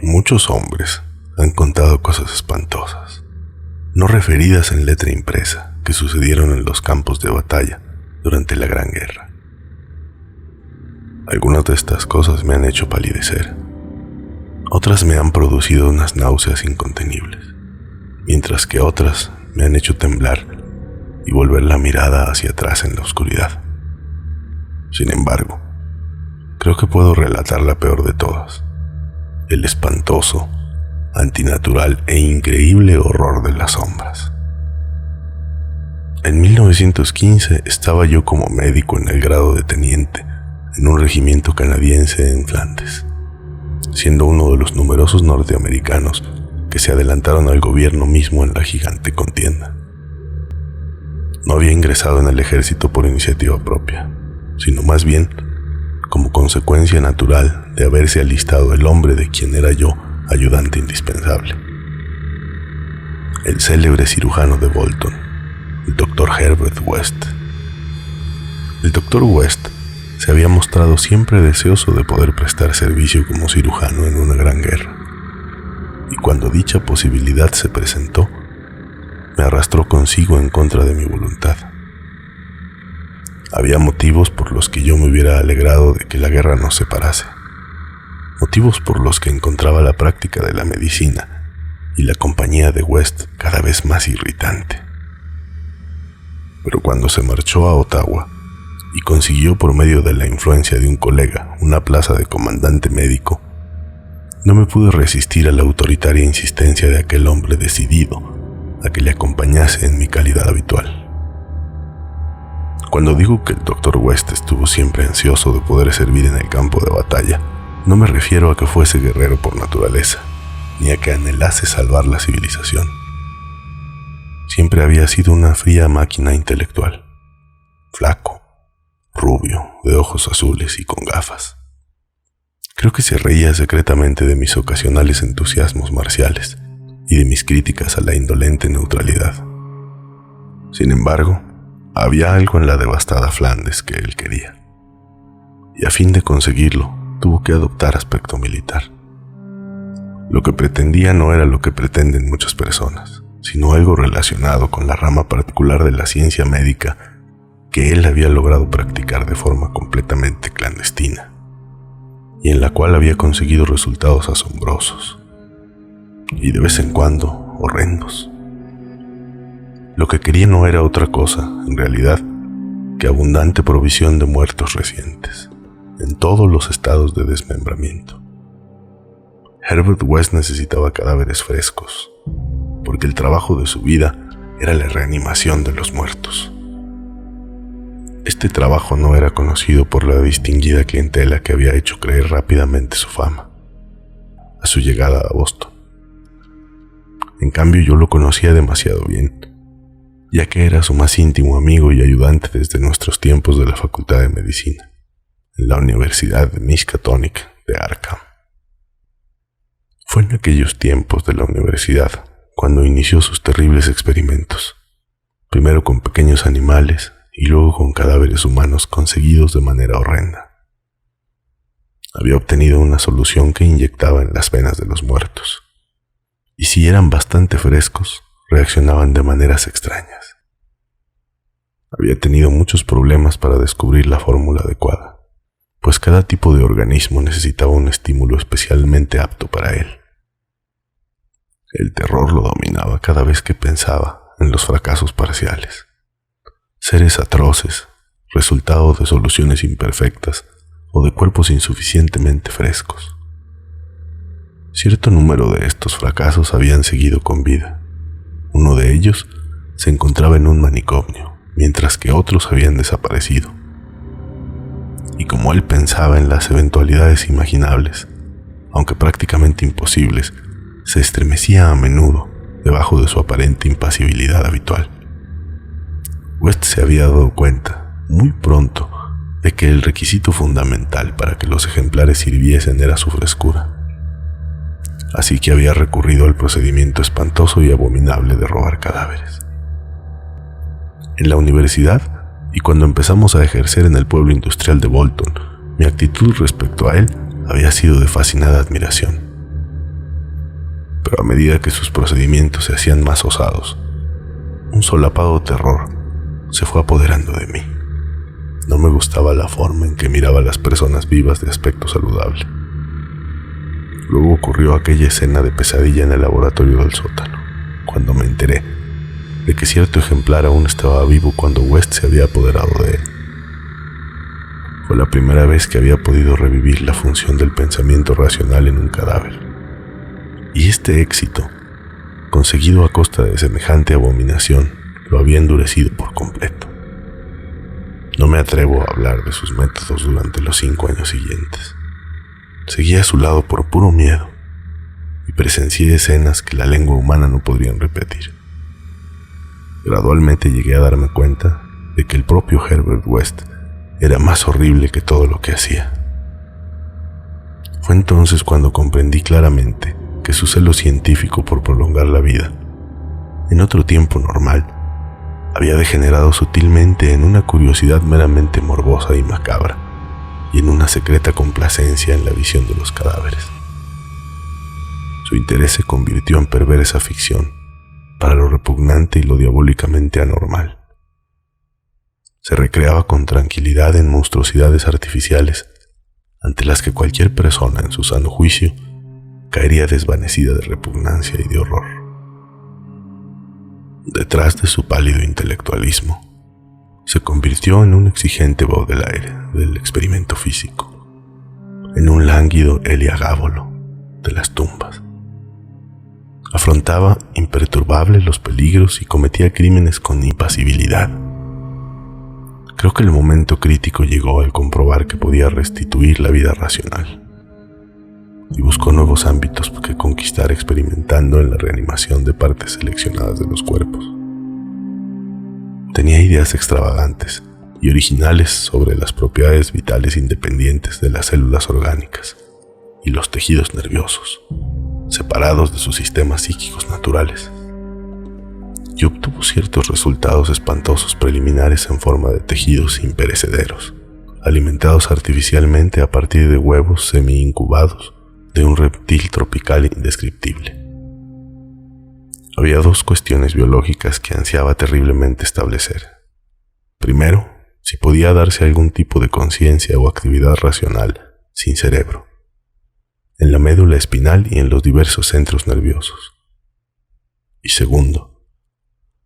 Muchos hombres han contado cosas espantosas, no referidas en letra impresa, que sucedieron en los campos de batalla durante la Gran Guerra. Algunas de estas cosas me han hecho palidecer, otras me han producido unas náuseas incontenibles, mientras que otras me han hecho temblar y volver la mirada hacia atrás en la oscuridad. Sin embargo, creo que puedo relatar la peor de todas, el espantoso, antinatural e increíble horror de las sombras. En 1915 estaba yo como médico en el grado de teniente en un regimiento canadiense en Flandes, siendo uno de los numerosos norteamericanos que se adelantaron al gobierno mismo en la gigante contienda. No había ingresado en el ejército por iniciativa propia, sino más bien como consecuencia natural de haberse alistado el hombre de quien era yo ayudante indispensable, el célebre cirujano de Bolton, el Dr. Herbert West. El Dr. West se había mostrado siempre deseoso de poder prestar servicio como cirujano en una gran guerra, y cuando dicha posibilidad se presentó, me arrastró consigo en contra de mi voluntad. Había motivos por los que yo me hubiera alegrado de que la guerra nos separase, motivos por los que encontraba la práctica de la medicina y la compañía de West cada vez más irritante. Pero cuando se marchó a Ottawa y consiguió por medio de la influencia de un colega una plaza de comandante médico, no me pude resistir a la autoritaria insistencia de aquel hombre decidido a que le acompañase en mi calidad habitual. Cuando digo que el Dr. West estuvo siempre ansioso de poder servir en el campo de batalla, no me refiero a que fuese guerrero por naturaleza, ni a que anhelase salvar la civilización. Siempre había sido una fría máquina intelectual, flaco, rubio, de ojos azules y con gafas. Creo que se reía secretamente de mis ocasionales entusiasmos marciales y de mis críticas a la indolente neutralidad. Sin embargo, había algo en la devastada Flandes que él quería, y a fin de conseguirlo, tuvo que adoptar aspecto militar. Lo que pretendía no era lo que pretenden muchas personas, sino algo relacionado con la rama particular de la ciencia médica que él había logrado practicar de forma completamente clandestina, y en la cual había conseguido resultados asombrosos, y de vez en cuando horrendos. Lo que quería no era otra cosa, en realidad, que abundante provisión de muertos recientes, en todos los estados de desmembramiento. Herbert West necesitaba cadáveres frescos, porque el trabajo de su vida era la reanimación de los muertos. Este trabajo no era conocido por la distinguida clientela que había hecho creer rápidamente su fama a su llegada a Boston. En cambio, yo lo conocía demasiado bien, ya que era su más íntimo amigo y ayudante desde nuestros tiempos de la Facultad de Medicina, en la Universidad de Miskatonic de Arkham. Fue en aquellos tiempos de la universidad cuando inició sus terribles experimentos, primero con pequeños animales y luego con cadáveres humanos conseguidos de manera horrenda. Había obtenido una solución que inyectaba en las venas de los muertos, y si eran bastante frescos, reaccionaban de maneras extrañas. Había tenido muchos problemas para descubrir la fórmula adecuada, pues cada tipo de organismo necesitaba un estímulo especialmente apto para él. El terror lo dominaba cada vez que pensaba en los fracasos parciales, seres atroces, resultado de soluciones imperfectas o de cuerpos insuficientemente frescos. Cierto número de estos fracasos habían seguido con vida. Uno de ellos se encontraba en un manicomio, mientras que otros habían desaparecido. Y como él pensaba en las eventualidades imaginables, aunque prácticamente imposibles, se estremecía a menudo debajo de su aparente impasibilidad habitual. West se había dado cuenta, muy pronto, de que el requisito fundamental para que los ejemplares sirviesen era su frescura. Así que había recurrido al procedimiento espantoso y abominable de robar cadáveres. En la universidad y cuando empezamos a ejercer en el pueblo industrial de Bolton, mi actitud respecto a él había sido de fascinada admiración. Pero a medida que sus procedimientos se hacían más osados, un solapado terror se fue apoderando de mí. No me gustaba la forma en que miraba a las personas vivas de aspecto saludable. Luego ocurrió aquella escena de pesadilla en el laboratorio del sótano, cuando me enteré de que cierto ejemplar aún estaba vivo cuando West se había apoderado de él. Fue la primera vez que había podido revivir la función del pensamiento racional en un cadáver. Y este éxito, conseguido a costa de semejante abominación, lo había endurecido por completo. No me atrevo a hablar de sus métodos durante los 5 años siguientes. Seguí a su lado por puro miedo y presencié escenas que la lengua humana no podrían repetir. Gradualmente llegué a darme cuenta de que el propio Herbert West era más horrible que todo lo que hacía. Fue entonces cuando comprendí claramente que su celo científico por prolongar la vida, en otro tiempo normal, había degenerado sutilmente en una curiosidad meramente morbosa y macabra, y en una secreta complacencia en la visión de los cadáveres. Su interés se convirtió en perversa ficción para lo repugnante y lo diabólicamente anormal. Se recreaba con tranquilidad en monstruosidades artificiales ante las que cualquier persona en su sano juicio caería desvanecida de repugnancia y de horror. Detrás de su pálido intelectualismo, se convirtió en un exigente Baudelaire del experimento físico, en un lánguido Eliagábolo de las tumbas. Afrontaba imperturbable los peligros y cometía crímenes con impasibilidad. Creo que el momento crítico llegó al comprobar que podía restituir la vida racional, y buscó nuevos ámbitos que conquistar experimentando en la reanimación de partes seleccionadas de los cuerpos. Tenía ideas extravagantes y originales sobre las propiedades vitales independientes de las células orgánicas y los tejidos nerviosos, separados de sus sistemas psíquicos naturales, y obtuvo ciertos resultados espantosos preliminares en forma de tejidos imperecederos, alimentados artificialmente a partir de huevos semi-incubados de un reptil tropical indescriptible. Había 2 cuestiones biológicas que ansiaba terriblemente establecer. Primero, si podía darse algún tipo de conciencia o actividad racional sin cerebro, en la médula espinal y en los diversos centros nerviosos. Y segundo,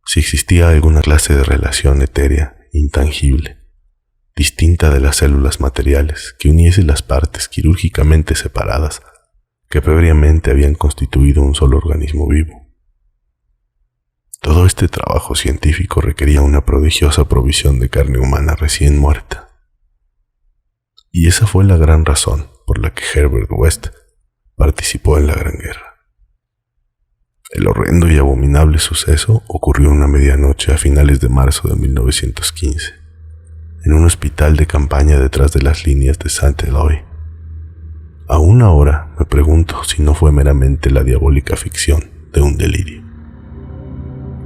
si existía alguna clase de relación etérea, intangible, distinta de las células materiales, que uniese las partes quirúrgicamente separadas que previamente habían constituido un solo organismo vivo. Todo este trabajo científico requería una prodigiosa provisión de carne humana recién muerta. Y esa fue la gran razón por la que Herbert West participó en la Gran Guerra. El horrendo y abominable suceso ocurrió una medianoche a finales de marzo de 1915, en un hospital de campaña detrás de las líneas de Saint-Éloi. Aún ahora me pregunto si no fue meramente la diabólica ficción de un delirio.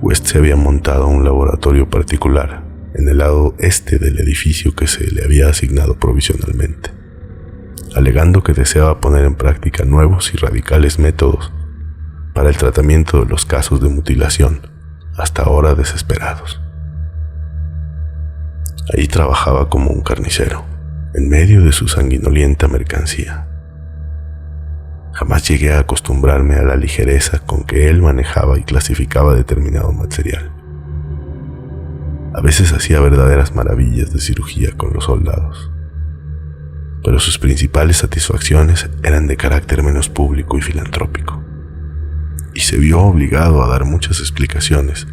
West se había montado un laboratorio particular en el lado este del edificio que se le había asignado provisionalmente, alegando que deseaba poner en práctica nuevos y radicales métodos para el tratamiento de los casos de mutilación hasta ahora desesperados. Ahí trabajaba como un carnicero, en medio de su sanguinolienta mercancía. Jamás llegué a acostumbrarme a la ligereza con que él manejaba y clasificaba determinado material. A veces hacía verdaderas maravillas de cirugía con los soldados, pero sus principales satisfacciones eran de carácter menos público y filantrópico, y se vio obligado a dar muchas explicaciones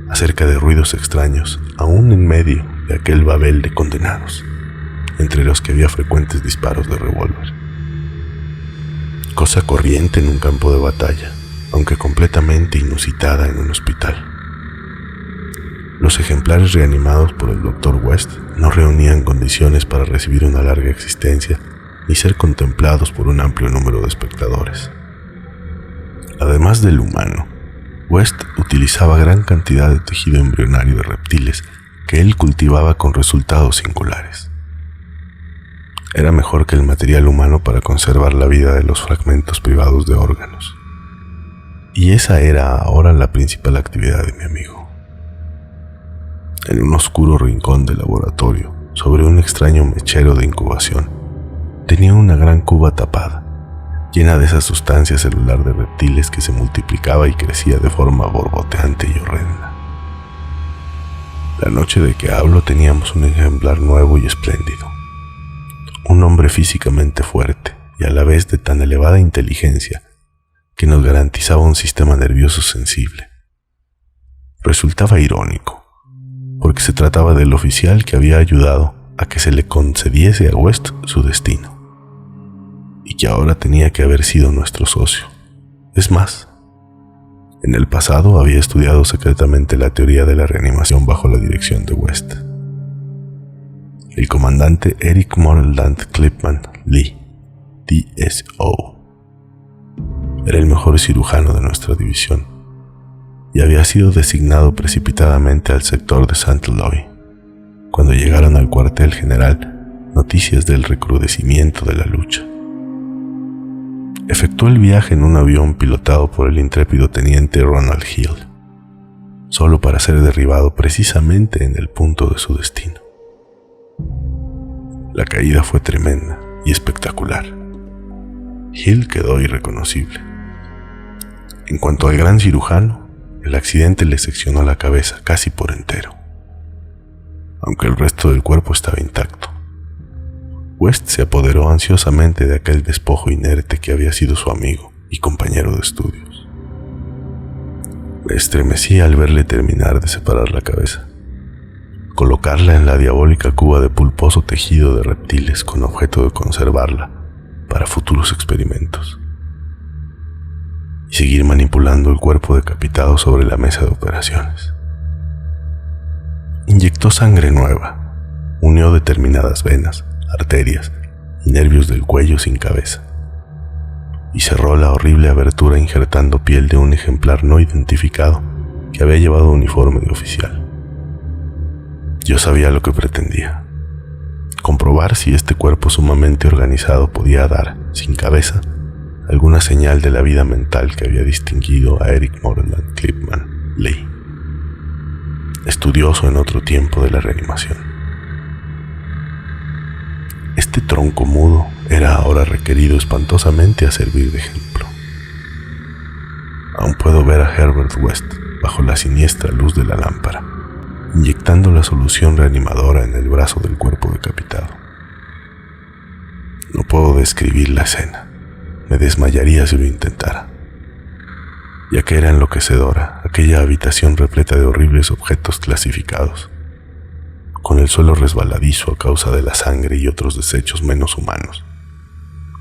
acerca de ruidos extraños aún en medio de aquel babel de condenados, entre los que había frecuentes disparos de revólver. Cosa corriente en un campo de batalla, aunque completamente inusitada en un hospital. Los ejemplares reanimados por el Dr. West no reunían condiciones para recibir una larga existencia ni ser contemplados por un amplio número de espectadores. Además del humano, West utilizaba gran cantidad de tejido embrionario de reptiles que él cultivaba con resultados singulares. Era mejor que el material humano para conservar la vida de los fragmentos privados de órganos. Y esa era ahora la principal actividad de mi amigo. En un oscuro rincón del laboratorio, sobre un extraño mechero de incubación, tenía una gran cuba tapada, llena de esa sustancia celular de reptiles que se multiplicaba y crecía de forma borboteante y horrenda. La noche de que hablo teníamos un ejemplar nuevo y espléndido. Un hombre físicamente fuerte y a la vez de tan elevada inteligencia que nos garantizaba un sistema nervioso sensible. Resultaba irónico, porque se trataba del oficial que había ayudado a que se le concediese a West su destino, y que ahora tenía que haber sido nuestro socio. Es más, en el pasado había estudiado secretamente la teoría de la reanimación bajo la dirección de West. El comandante Eric Moreland Clipman Lee, DSO, era el mejor cirujano de nuestra división y había sido designado precipitadamente al sector de St. Louis cuando llegaron al cuartel general noticias del recrudecimiento de la lucha. Efectuó el viaje en un avión pilotado por el intrépido teniente Ronald Hill, solo para ser derribado precisamente en el punto de su destino. La caída fue tremenda y espectacular. Hill quedó irreconocible. En cuanto al gran cirujano, el accidente le seccionó la cabeza casi por entero, aunque el resto del cuerpo estaba intacto. West se apoderó ansiosamente de aquel despojo inerte que había sido su amigo y compañero de estudios. Me estremecí al verle terminar de separar la cabeza, colocarla en la diabólica cuba de pulposo tejido de reptiles con objeto de conservarla para futuros experimentos, y seguir manipulando el cuerpo decapitado sobre la mesa de operaciones. Inyectó sangre nueva, unió determinadas venas, arterias y nervios del cuello sin cabeza, y cerró la horrible abertura injertando piel de un ejemplar no identificado que había llevado uniforme de oficial. Yo sabía lo que pretendía: comprobar si este cuerpo sumamente organizado podía dar, sin cabeza, alguna señal de la vida mental que había distinguido a Eric Moreland Clipman Lee, estudioso en otro tiempo de la reanimación. Este tronco mudo era ahora requerido espantosamente a servir de ejemplo. Aún puedo ver a Herbert West bajo la siniestra luz de la lámpara, inyectando la solución reanimadora en el brazo del cuerpo decapitado. No puedo describir la escena, me desmayaría si lo intentara, ya que era enloquecedora aquella habitación repleta de horribles objetos clasificados, con el suelo resbaladizo a causa de la sangre y otros desechos menos humanos,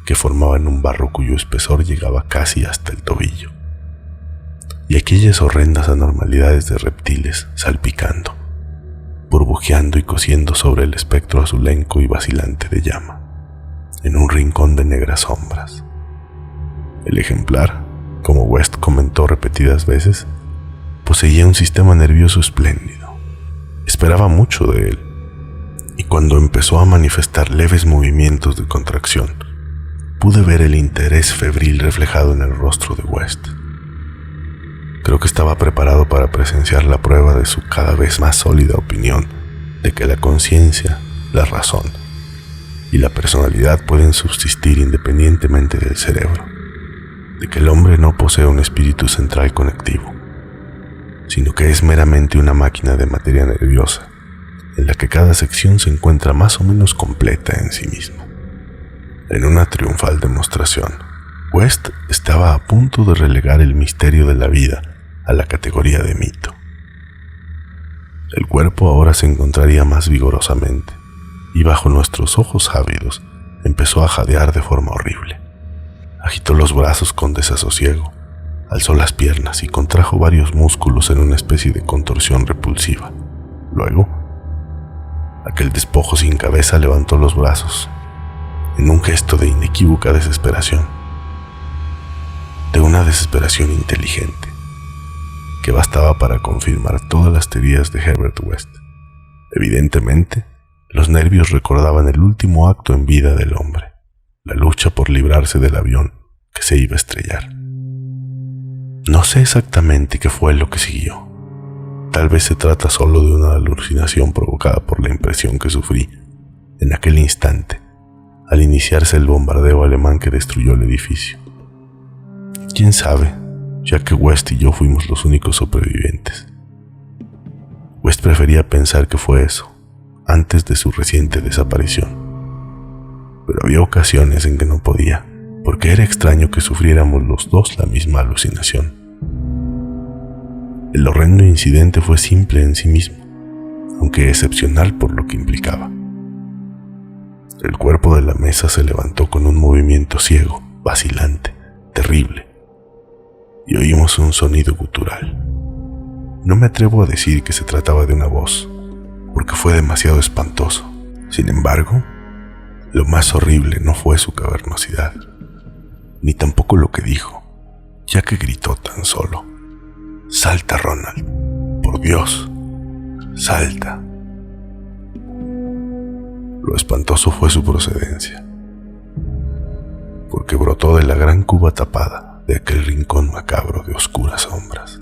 que formaban un barro cuyo espesor llegaba casi hasta el tobillo, y aquellas horrendas anormalidades de reptiles salpicando, burbujeando y cosiendo sobre el espectro azulenco y vacilante de llama, en un rincón de negras sombras. El ejemplar, como West comentó repetidas veces, poseía un sistema nervioso espléndido. Esperaba mucho de él, y cuando empezó a manifestar leves movimientos de contracción, pude ver el interés febril reflejado en el rostro de West. Creo que estaba preparado para presenciar la prueba de su cada vez más sólida opinión de que la conciencia, la razón y la personalidad pueden subsistir independientemente del cerebro, de que el hombre no posee un espíritu central conectivo, sino que es meramente una máquina de materia nerviosa, en la que cada sección se encuentra más o menos completa en sí misma. En una triunfal demostración, West estaba a punto de relegar el misterio de la vida a la categoría de mito. El cuerpo ahora se encontraría más vigorosamente, y bajo nuestros ojos ávidos empezó a jadear de forma horrible. Agitó los brazos con desasosiego, alzó las piernas y contrajo varios músculos en una especie de contorsión repulsiva. Luego, aquel despojo sin cabeza levantó los brazos, en un gesto de inequívoca desesperación, de una desesperación inteligente, que bastaba para confirmar todas las teorías de Herbert West, Evidentemente, los nervios recordaban el último acto en vida del hombre, la lucha por librarse del avión que se iba a estrellar. No sé exactamente qué fue lo que siguió. Tal vez se trata solo de una alucinación provocada por la impresión que sufrí en aquel instante al iniciarse el bombardeo alemán que destruyó el edificio. ¿Quién sabe? Ya que West y yo fuimos los únicos sobrevivientes. West prefería pensar que fue eso, antes de su reciente desaparición. Pero había ocasiones en que no podía, porque era extraño que sufriéramos los dos la misma alucinación. El horrendo incidente fue simple en sí mismo, aunque excepcional por lo que implicaba. El cuerpo de la mesa se levantó con un movimiento ciego, vacilante, terrible, y oímos un sonido gutural. No me atrevo a decir que se trataba de una voz, porque fue demasiado espantoso. Sin embargo, lo más horrible no fue su cavernosidad, ni tampoco lo que dijo, ya que gritó tan solo: «¡Salta, Ronald! ¡Por Dios! ¡Salta!». Lo espantoso fue su procedencia, porque brotó de la gran cuba tapada de aquel rincón macabro de oscuras sombras.